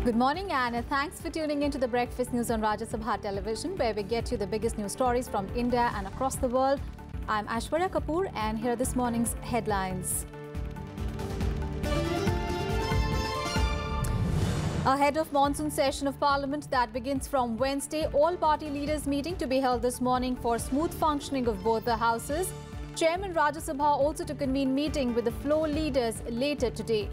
Good morning and thanks for tuning into the Breakfast News on Rajya Sabha television, where we get you the biggest news stories from India and across the world. I'm Aishwarya Kapoor and here are this morning's headlines. Ahead of monsoon session of Parliament that begins from Wednesday, all party leaders meeting to be held this morning for smooth functioning of both the houses. Chairman Rajya Sabha also to convene meeting with the floor leaders later today.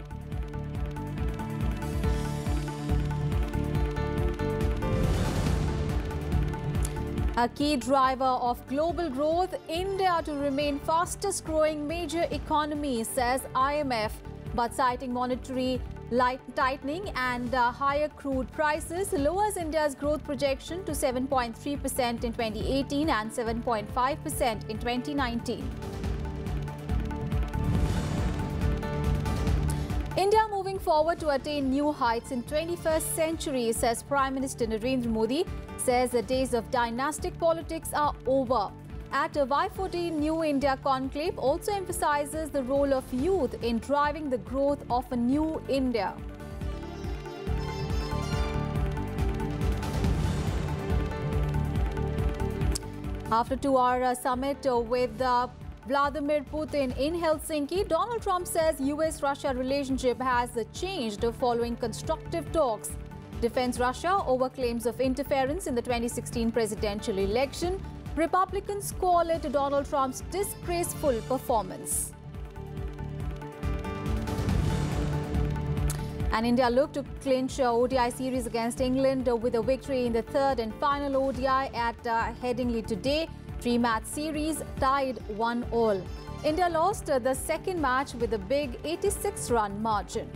A key driver of global growth, India to remain fastest growing major economy, says IMF, but citing monetary tightening and higher crude prices lowers India's growth projection to 7.3% in 2018 and 7.5% in 2019. India moving forward to attain new heights in 21st century, says Prime Minister Narendra Modi, says the days of dynastic politics are over. At a Y40 New India Conclave also emphasizes the role of youth in driving the growth of a new India. After 2-hour summit with Vladimir Putin in Helsinki, Donald Trump says US-Russia relationship has changed following constructive talks. Defends Russia over claims of interference in the 2016 presidential election. Republicans call it Donald Trump's disgraceful performance. And India looked to clinch ODI series against England with a victory in the third and final ODI at Headingley today. 3-match series tied 1-1. India lost the second match with a big 86-run margin.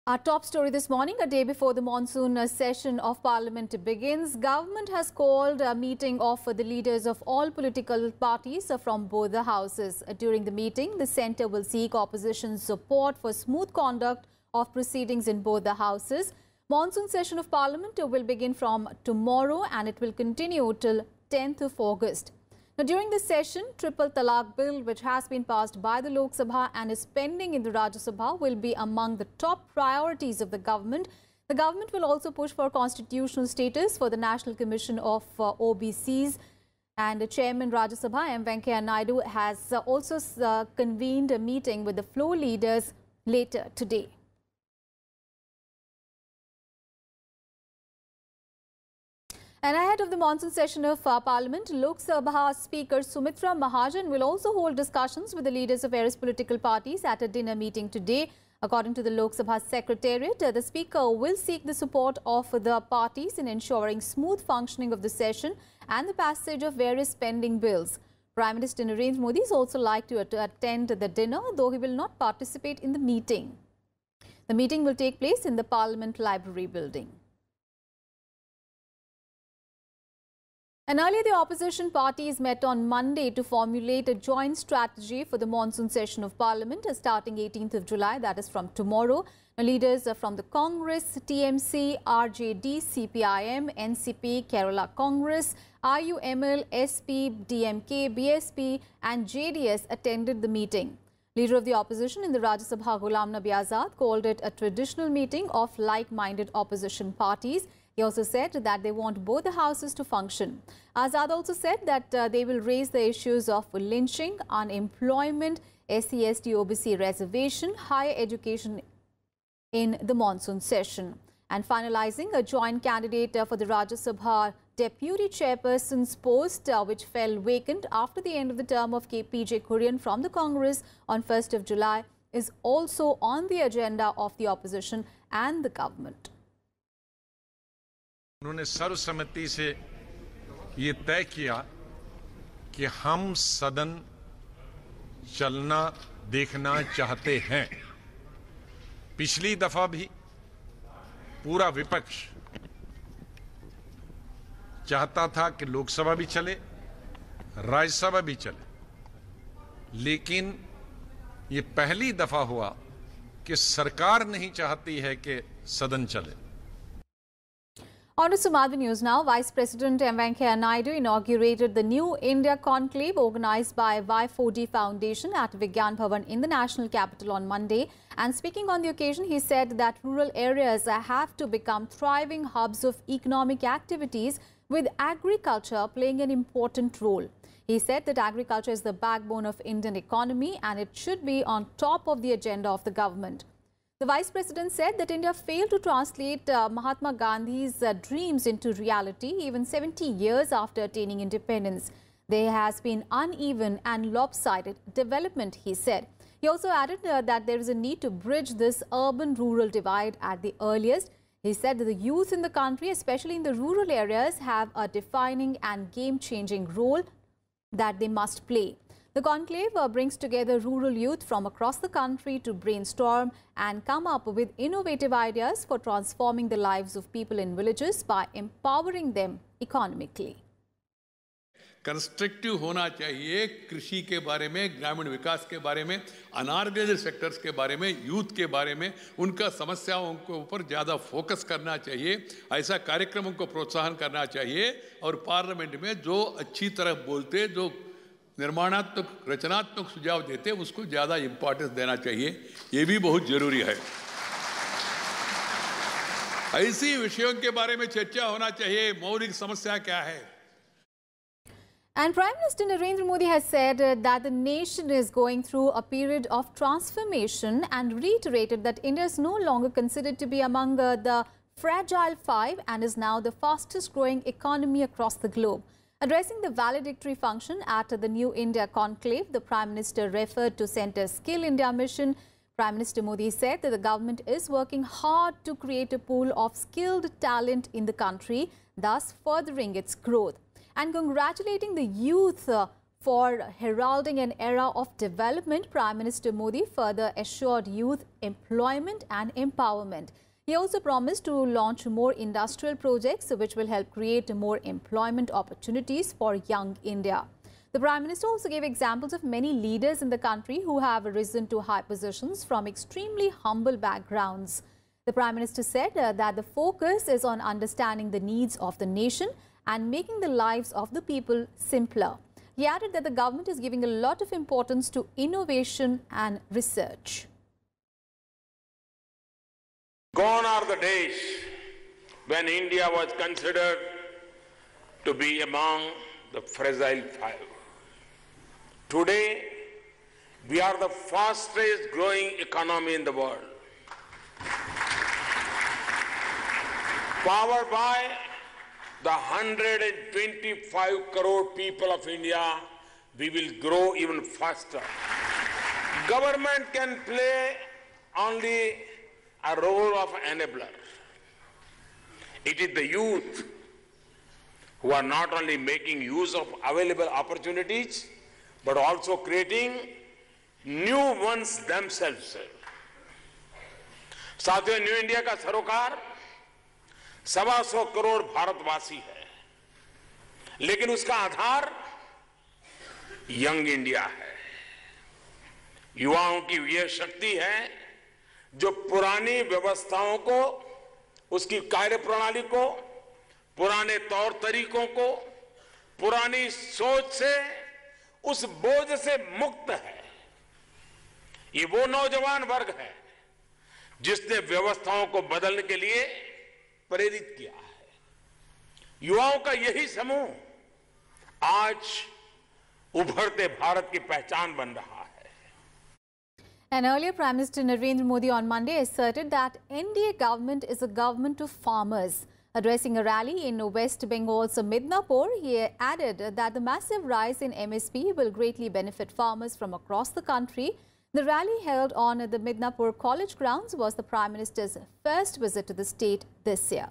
Our top story this morning, a day before the monsoon session of Parliament begins, government has called a meeting of the leaders of all political parties from both the houses. During the meeting, the centre will seek opposition support for smooth conduct of proceedings in both the houses. Monsoon session of Parliament will begin from tomorrow and it will continue till 10th of August. Now, during this session, Triple Talaq Bill, which has been passed by the Lok Sabha and is pending in the Rajya Sabha, will be among the top priorities of the government. The government will also push for constitutional status for the National Commission of OBCs. And the Chairman Rajya Sabha, M. Venkaiah Naidu, has also convened a meeting with the floor leaders later today. And ahead of the monsoon session of Parliament, Lok Sabha Speaker Sumitra Mahajan will also hold discussions with the leaders of various political parties at a dinner meeting today. According to the Lok Sabha Secretariat, the Speaker will seek the support of the parties in ensuring smooth functioning of the session and the passage of various pending bills. Prime Minister Narendra Modi is also like to attend the dinner, though he will not participate in the meeting. The meeting will take place in the Parliament Library building. And earlier, the opposition parties met on Monday to formulate a joint strategy for the monsoon session of Parliament starting 18th of July, that is from tomorrow. Now, leaders from the Congress, TMC, RJD, CPIM, NCP, Kerala Congress, IUML, SP, DMK, BSP and JDS attended the meeting. Leader of the opposition in the Rajya Sabha, Ghulam Nabi Azad, called it a traditional meeting of like-minded opposition parties. He also said that they want both the houses to function. Azad also said that they will raise the issues of lynching, unemployment, SC/ST OBC reservation, higher education in the monsoon session. And finalizing a joint candidate for the Rajya Sabha Deputy Chairperson's post, which fell vacant after the end of the term of PJ Kurian from the Congress on 1st of July, is also on the agenda of the opposition and the government. उन्होंने सर्वसम्मति से ये तय किया कि हम सदन चलना देखना चाहते हैं। पिछली दफा भी पूरा विपक्ष चाहता था कि लोकसभा भी चले, राज्यसभा भी चले, लेकिन ये पहली दफा हुआ कि सरकार नहीं चाहती है कि सदन चले। On to some other news now. Vice President M. Venkaiah Naidu inaugurated the new India Conclave organized by Y4D Foundation at Vigyan Bhavan in the national capital on Monday. And speaking on the occasion, he said that rural areas have to become thriving hubs of economic activities, with agriculture playing an important role. He said that agriculture is the backbone of Indian economy and it should be on top of the agenda of the government. The Vice President said that India failed to translate Mahatma Gandhi's dreams into reality even 70 years after attaining independence. There has been uneven and lopsided development, he said. He also added that there is a need to bridge this urban-rural divide at the earliest. He said that the youth in the country, especially in the rural areas, have a defining and game-changing role that they must play. The conclave brings together rural youth from across the country to brainstorm and come up with innovative ideas for transforming the lives of people in villages by empowering them economically. Constructive होना चाहिए कृषि के बारे में, ग्रामीण विकास के बारे में, अनऑर्गेनाइज्ड सेक्टर्स के बारे में, यूथ के बारे में, उनका समस्याओं के ऊपर ज़्यादा फोकस करना चाहिए। ऐसा कार्यक्रमों को प्रोत्साहन करना चाहिए और पार्लियामेंट में जो अच्छी तरह बोलते, जो निर्माणात्मक रचनात्मक सुझाव देते, उसको ज़्यादा इम्पोर्टेंस देना चाहिए। ये भी बहुत ज़रूरी है। ऐसी विषयों के बारे में चर्चा होना चाहिए। मौलिक समस्या क्या है? And Prime Minister Narendra Modi has said that the nation is going through a period of transformation and reiterated that India is no longer considered to be among the fragile five and is now the fastest growing economy across the globe. Addressing the valedictory function at the New India Conclave, the Prime Minister referred to Centre's Skill India mission. Prime Minister Modi said that the government is working hard to create a pool of skilled talent in the country, thus furthering its growth. And congratulating the youth for heralding an era of development, Prime Minister Modi further assured youth employment and empowerment. He also promised to launch more industrial projects which will help create more employment opportunities for young India. The Prime Minister also gave examples of many leaders in the country who have risen to high positions from extremely humble backgrounds. The Prime Minister said that the focus is on understanding the needs of the nation and making the lives of the people simpler. He added that the government is giving a lot of importance to innovation and research. Gone are the days when India was considered to be among the fragile five. Today, we are the fastest growing economy in the world. Powered by the 125 crore people of India, we will grow even faster. Government can play only a role of enabler. It is the youth who are not only making use of available opportunities, but also creating new ones themselves. साथियों, new India का सरोकार 125 करोड़ भारतवासी है, लेकिन उसका आधार young India है। युवाओं की यह शक्ति है जो पुरानी व्यवस्थाओं को, उसकी कार्यप्रणाली को, पुराने तौर तरीकों को, पुरानी सोच से, उस बोझ से मुक्त है। ये वो नौजवान वर्ग है जिसने व्यवस्थाओं को बदलने के लिए प्रेरित किया है। युवाओं का यही समूह आज उभरते भारत की पहचान बन रहा है। And earlier, Prime Minister Narendra Modi on Monday asserted that NDA government is a government of farmers. Addressing a rally in West Bengal's Midnapur, he added that the massive rise in MSP will greatly benefit farmers from across the country. The rally held on the Midnapur College grounds was the Prime Minister's first visit to the state this year.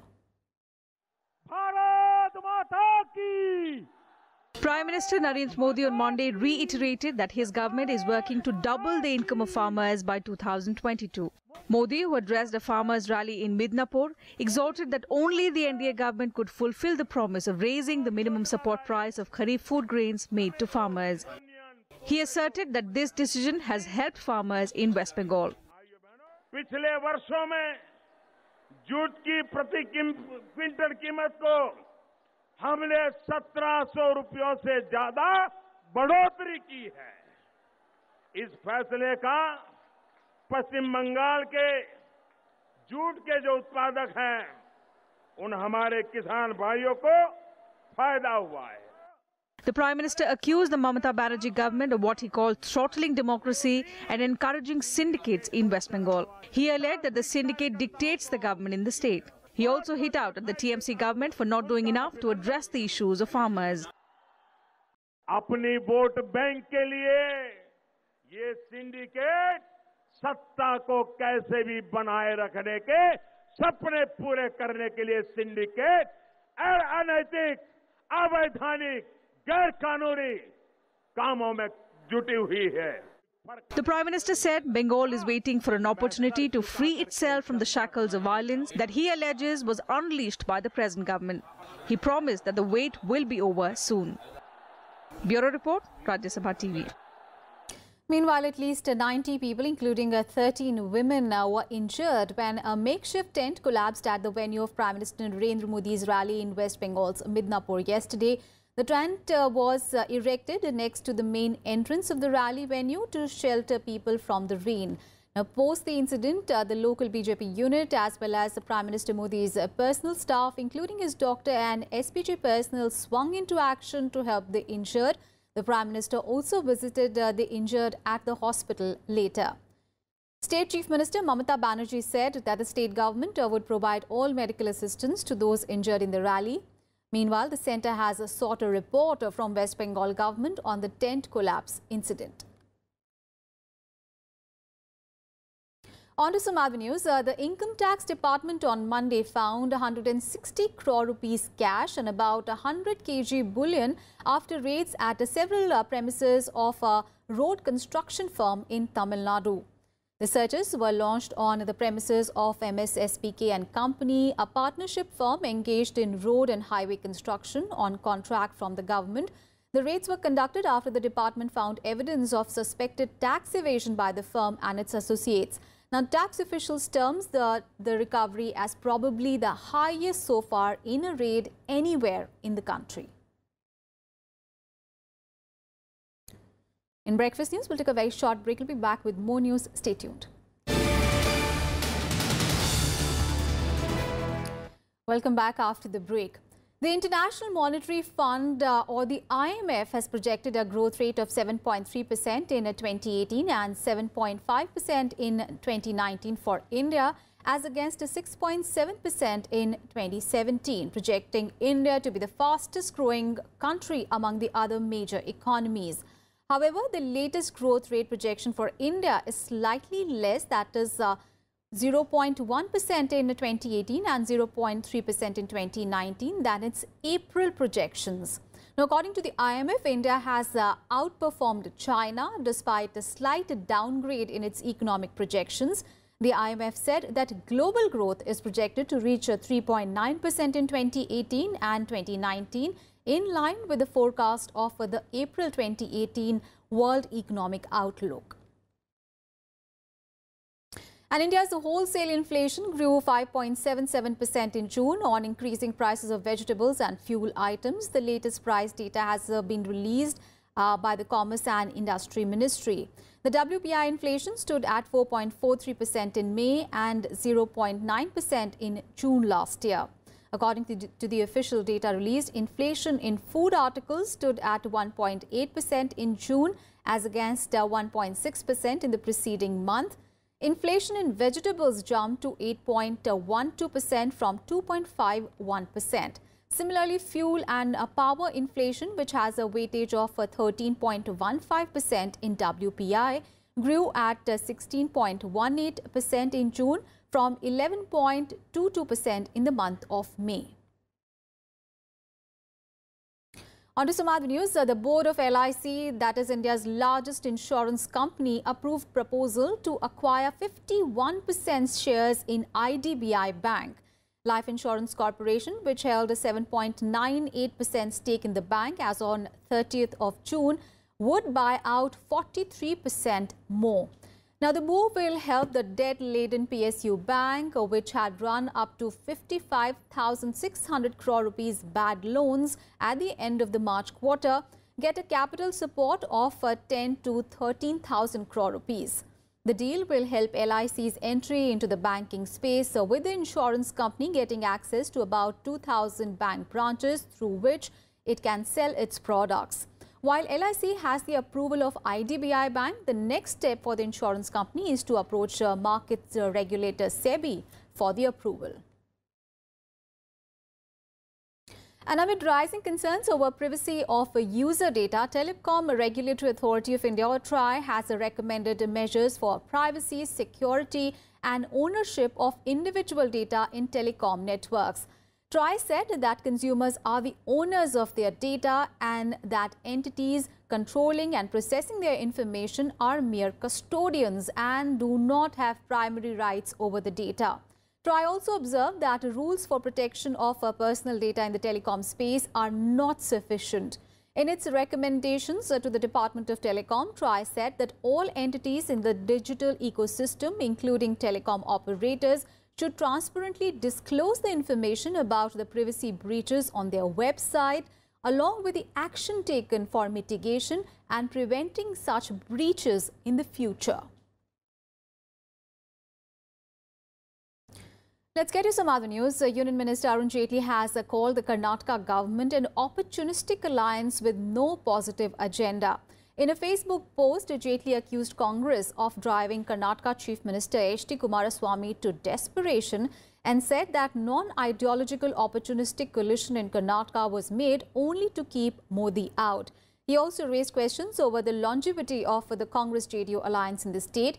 Prime Minister Narendra Modi on Monday reiterated that his government is working to double the income of farmers by 2022. Modi, who addressed a farmers' rally in Midnapur, exhorted that only the NDA government could fulfill the promise of raising the minimum support price of Kharif food grains made to farmers. He asserted that this decision has helped farmers in West Bengal. पिछले वर्षों में jute की प्रति quintal कीमत को हमने 1700 रुपयों से ज्यादा बढ़ोतरी की है। इस फैसले का पश्चिम बंगाल के जूट के जो उत्पादक हैं उन हमारे किसान भाइयों को फायदा हुआ है। The Prime Minister accused the Mamata Banerjee government of what he called throttling democracy and encouraging syndicates in West Bengal. He alleged that the syndicate dictates the government in the state. He also hit out at the TMC government for not doing enough to address the issues of farmers. अपनी vote bank के लिए ये syndicate सत्ता को कैसे भी बनाए रखने के सपने पूरे करने के लिए सिंडिकेट अनैतिक, अवैधानिक, गैर कानूनी कामों में जुटी हुई है। The Prime Minister said Bengal is waiting for an opportunity to free itself from the shackles of violence that he alleges was unleashed by the present government. He promised that the wait will be over soon. Bureau Report, Rajya Sabha TV. Meanwhile, at least 90 people, including 13 women, were injured when a makeshift tent collapsed at the venue of Prime Minister Narendra Modi's rally in West Bengal's Midnapur yesterday. The tent was erected next to the main entrance of the rally venue to shelter people from the rain. Now, post the incident, the local BJP unit as well as the Prime Minister Modi's personal staff, including his doctor and SPG personnel, swung into action to help the injured. The Prime Minister also visited the injured at the hospital later. State Chief Minister Mamata Banerjee said that the state government would provide all medical assistance to those injured in the rally. Meanwhile, the centre has sought a report from West Bengal government on the tent collapse incident. On to some other news. The Income Tax Department on Monday found 160 crore rupees cash and about 100 kg bullion after raids at several premises of a road construction firm in Tamil Nadu. The searches were launched on the premises of MSSPK and Company, a partnership firm engaged in road and highway construction on contract from the government. The raids were conducted after the department found evidence of suspected tax evasion by the firm and its associates. Now, tax officials terms the recovery as probably the highest so far in a raid anywhere in the country. In Breakfast News, we'll take a very short break. We'll be back with more news. Stay tuned. Welcome back after the break. The International Monetary Fund or the IMF has projected a growth rate of 7.3% in 2018 and 7.5% in 2019 for India as against 6.7% in 2017, projecting India to be the fastest growing country among the other major economies. However, the latest growth rate projection for India is slightly less, that is 0.1% in 2018 and 0.3% in 2019 than its April projections. Now, according to the IMF, India has outperformed China despite a slight downgrade in its economic projections. The IMF said that global growth is projected to reach 3.9% in 2018 and 2019, in line with the forecast of the April 2018 World Economic Outlook. And India's wholesale inflation grew 5.77% in June on increasing prices of vegetables and fuel items. The latest price data has been released by the Commerce and Industry Ministry. The WPI inflation stood at 4.43% in May and 0.9% in June last year. According to the official data released, inflation in food articles stood at 1.8% in June as against 1.6% in the preceding month. Inflation in vegetables jumped to 8.12% from 2.51%. Similarly, fuel and power inflation, which has a weightage of 13.15% in WPI, grew at 16.18% in June from 11.22% in the month of May. On to some other news. The board of LIC, that is India's largest insurance company, approved proposal to acquire 51% shares in IDBI Bank. Life Insurance Corporation, which held a 7.98% stake in the bank as on 30th of June, would buy out 43% more. Now, the move will help the debt-laden PSU bank, which had run up to 55,600 crore rupees bad loans at the end of the March quarter, get a capital support of 10 to 13,000 crore rupees. The deal will help LIC's entry into the banking space, with the insurance company getting access to about 2,000 bank branches through which it can sell its products. While LIC has the approval of IDBI Bank, the next step for the insurance company is to approach markets regulator SEBI for the approval. And amid rising concerns over privacy of user data, Telecom Regulatory Authority of India, or TRAI, has recommended measures for privacy, security and ownership of individual data in telecom networks. TRAI said that consumers are the owners of their data and that entities controlling and processing their information are mere custodians and do not have primary rights over the data. TRAI also observed that rules for protection of personal data in the telecom space are not sufficient. In its recommendations to the Department of Telecom, TRAI said that all entities in the digital ecosystem, including telecom operators, should transparently disclose the information about the privacy breaches on their website, along with the action taken for mitigation and preventing such breaches in the future. Let's get to some other news. Union Minister Arunjaitley has called the Karnataka government an opportunistic alliance with no positive agenda. In a Facebook post, Jaitley accused Congress of driving Karnataka Chief Minister H.D. Kumaraswamy to desperation and said that non-ideological opportunistic coalition in Karnataka was made only to keep Modi out. He also raised questions over the longevity of the Congress-JDU alliance in the state.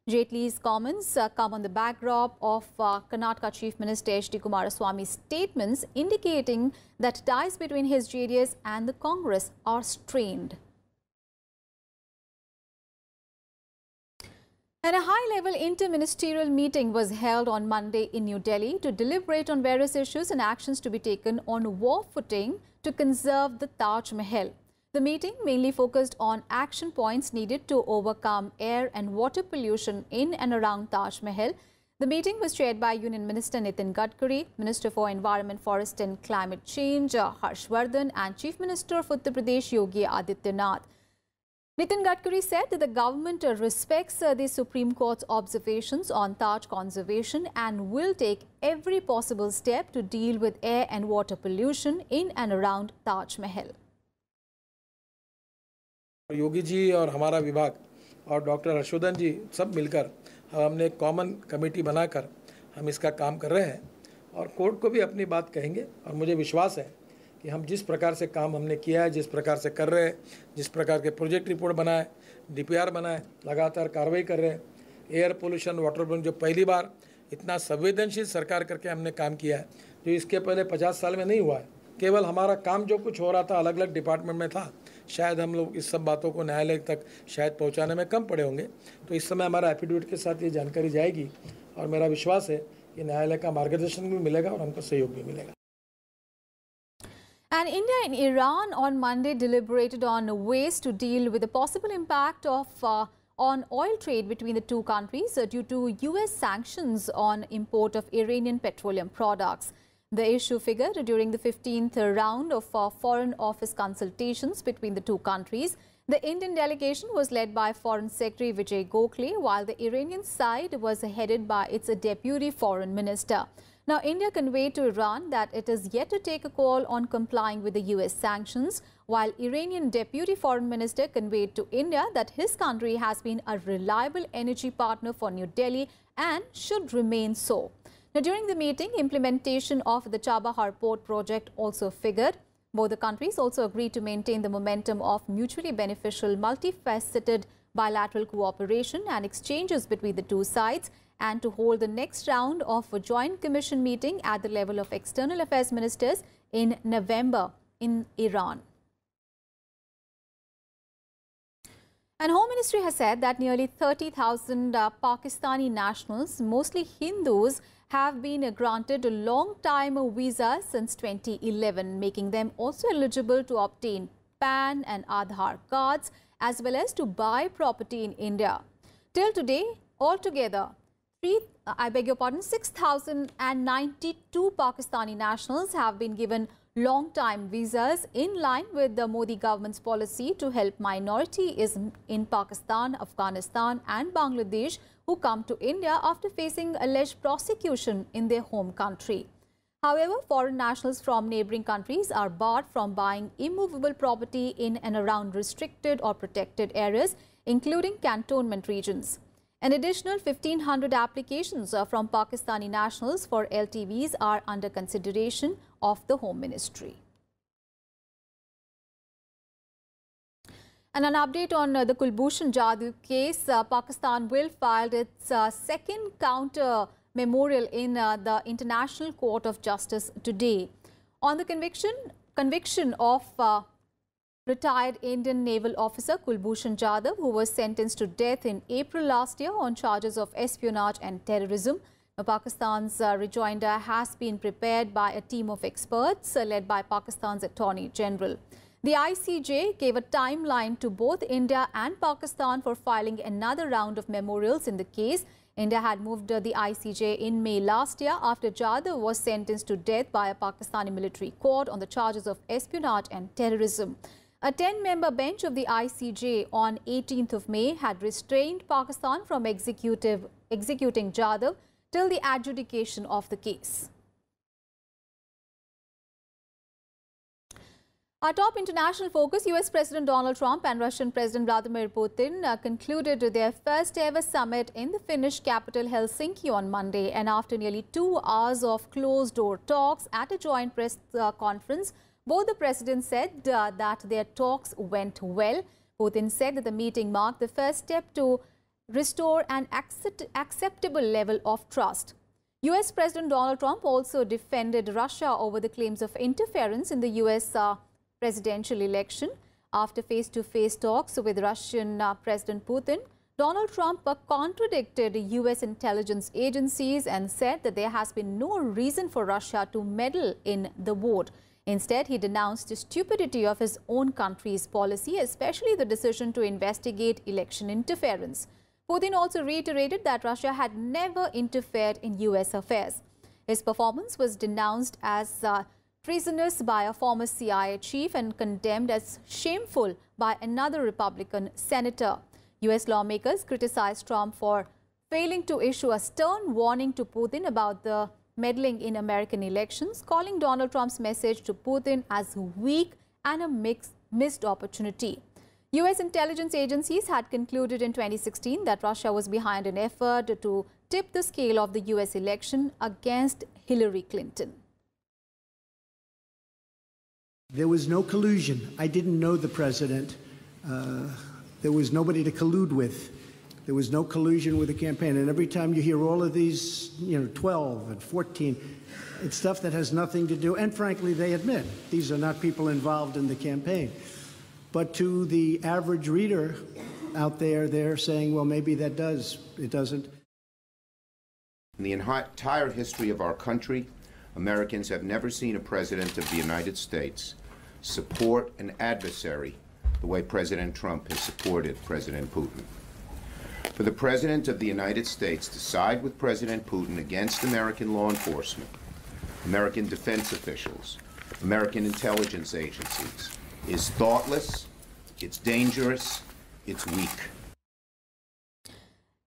Jaitley's comments come on the backdrop of Karnataka Chief Minister H.D. Kumaraswamy's statements indicating that ties between his JDS and the Congress are strained. And a high-level interministerial meeting was held on Monday in New Delhi to deliberate on various issues and actions to be taken on war footing to conserve the Taj Mahal. The meeting mainly focused on action points needed to overcome air and water pollution in and around Taj Mahal. The meeting was chaired by Union Minister Nitin Gadkari, Minister for Environment, Forest and Climate Change Harshvardhan and Chief Minister of Uttar Pradesh Yogi Adityanath. Nitin Gadkari said that the government respects the Supreme Court's observations on Taj conservation and will take every possible step to deal with air and water pollution in and around Taj Mahal. Yogi ji और हमारा विभाग और doctor Harshvardhan जी सब मिलकर हमने एक common committee बनाकर हम इसका काम कर रहे हैं और कोर्ट को भी अपनी बात कहेंगे और मुझे विश्वास है कि हम जिस प्रकार से काम हमने किया है, जिस प्रकार से कर रहे हैं, जिस प्रकार के प्रोजेक्ट रिपोर्ट बनाए, डीपीआर बनाए, लगातार कार्रवाई कर रहे हैं, एयर पोल्यूशन, वाटर पोल्यूशन जो पहली बार इतना संवेदनशील सरकार करके हमने काम किया है, जो इसके पहले 50 साल में नहीं हुआ है। केवल हमारा काम जो कुछ हो रहा था अलग अलग डिपार्टमेंट में था, शायद हम लोग इस सब बातों को न्यायालय तक शायद पहुँचाने में कम पड़े होंगे। तो इस समय हमारा एफिडेविट के साथ ये जानकारी जाएगी और मेरा विश्वास है कि न्यायालय का मार्गदर्शन भी मिलेगा और हमको सहयोग भी मिलेगा। And India and Iran on Monday deliberated on ways to deal with the possible impact of on oil trade between the two countries due to US sanctions on import of Iranian petroleum products. The issue figured during the 15th round of Foreign Office consultations between the two countries. The Indian delegation was led by Foreign Secretary Vijay Gokhale, while the Iranian side was headed by its Deputy Foreign Minister. Now, India conveyed to Iran that it is yet to take a call on complying with the US sanctions, while Iranian Deputy Foreign Minister conveyed to India that his country has been a reliable energy partner for New Delhi and should remain so. Now, during the meeting, implementation of the Chabahar port project also figured. Both the countries also agreed to maintain the momentum of mutually beneficial, multifaceted bilateral cooperation and exchanges between the two sides, and to hold the next round of a joint commission meeting at the level of external affairs ministers in November in Iran. And Home Ministry has said that nearly 30,000 Pakistani nationals, mostly Hindus, have been granted a long-time visa since 2011, making them also eligible to obtain PAN and Aadhaar cards as well as to buy property in India. Till today, altogether, 6,092 Pakistani nationals have been given long-time visas in line with the Modi government's policy to help minorities in Pakistan, Afghanistan and Bangladesh who come to India after facing alleged prosecution in their home country. However, foreign nationals from neighbouring countries are barred from buying immovable property in and around restricted or protected areas, including cantonment regions. An additional 1,500 applications from Pakistani nationals for LTVs are under consideration of the Home Ministry. And an update on the Kulbhushan Jadhav case, Pakistan will file its second counter memorial in the International Court of Justice today on the conviction of retired Indian naval officer Kulbhushan Jadhav, who was sentenced to death in April last year on charges of espionage and terrorism. Now, Pakistan's rejoinder has been prepared by a team of experts led by Pakistan's Attorney General. The ICJ gave a timeline to both India and Pakistan for filing another round of memorials in the case. India had moved the ICJ in May last year after Jadhav was sentenced to death by a Pakistani military court on the charges of espionage and terrorism. A 10-member bench of the ICJ on 18th of May had restrained Pakistan from executing Jadhav till the adjudication of the case. Our top international focus, US President Donald Trump and Russian President Vladimir Putin concluded their first ever summit in the Finnish capital Helsinki on Monday. And after nearly 2 hours of closed-door talks at a joint press conference, both the presidents said that their talks went well. Putin said that the meeting marked the first step to restore an acceptable level of trust. US President Donald Trump also defended Russia over the claims of interference in the US presidential election. After face-to-face talks with Russian President Putin, Donald Trump contradicted US intelligence agencies and said that there has been no reason for Russia to meddle in the vote. Instead, he denounced the stupidity of his own country's policy, especially the decision to investigate election interference. Putin also reiterated that Russia had never interfered in US affairs. His performance was denounced as treasonous by a former CIA chief and condemned as shameful by another Republican senator. US lawmakers criticized Trump for failing to issue a stern warning to Putin about the meddling in American elections, calling Donald Trump's message to Putin as weak and a missed opportunity. US intelligence agencies had concluded in 2016 that Russia was behind an effort to tip the scale of the US election against Hillary Clinton. There was no collusion. I didn't know the president. There was nobody to collude with. There was no collusion with the campaign. And every time you hear all of these, 12 and 14, it's stuff that has nothing to do. And frankly, they admit these are not people involved in the campaign. But to the average reader out there, they're saying, well, maybe that does. It doesn't. In the entire history of our country, Americans have never seen a president of the United States support an adversary the way President Trump has supported President Putin. For the President of the United States to side with President Putin against American law enforcement, American defense officials, American intelligence agencies is thoughtless, it's dangerous, it's weak.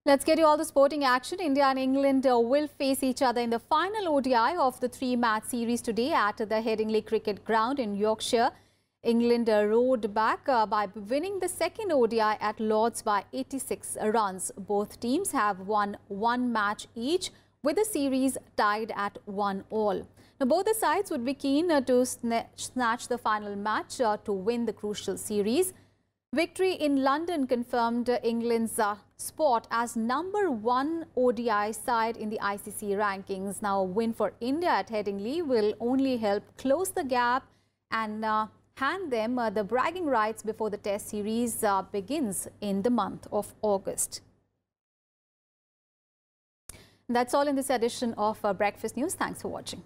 Let's get you all the sporting action. India and England will face each other in the final ODI of the 3-match series today at the Headingley Cricket Ground in Yorkshire. England rode back by winning the second ODI at Lord's by 86 runs. Both teams have won 1 match each, with the series tied at 1-1. Now, both the sides would be keen to snatch the final match to win the crucial series. Victory in London confirmed England's spot as #1 ODI side in the ICC rankings. Now, a win for India at Headingley will only help close the gap and hand them the bragging rights before the Test series begins in the month of August. That's all in this edition of Breakfast News. Thanks for watching.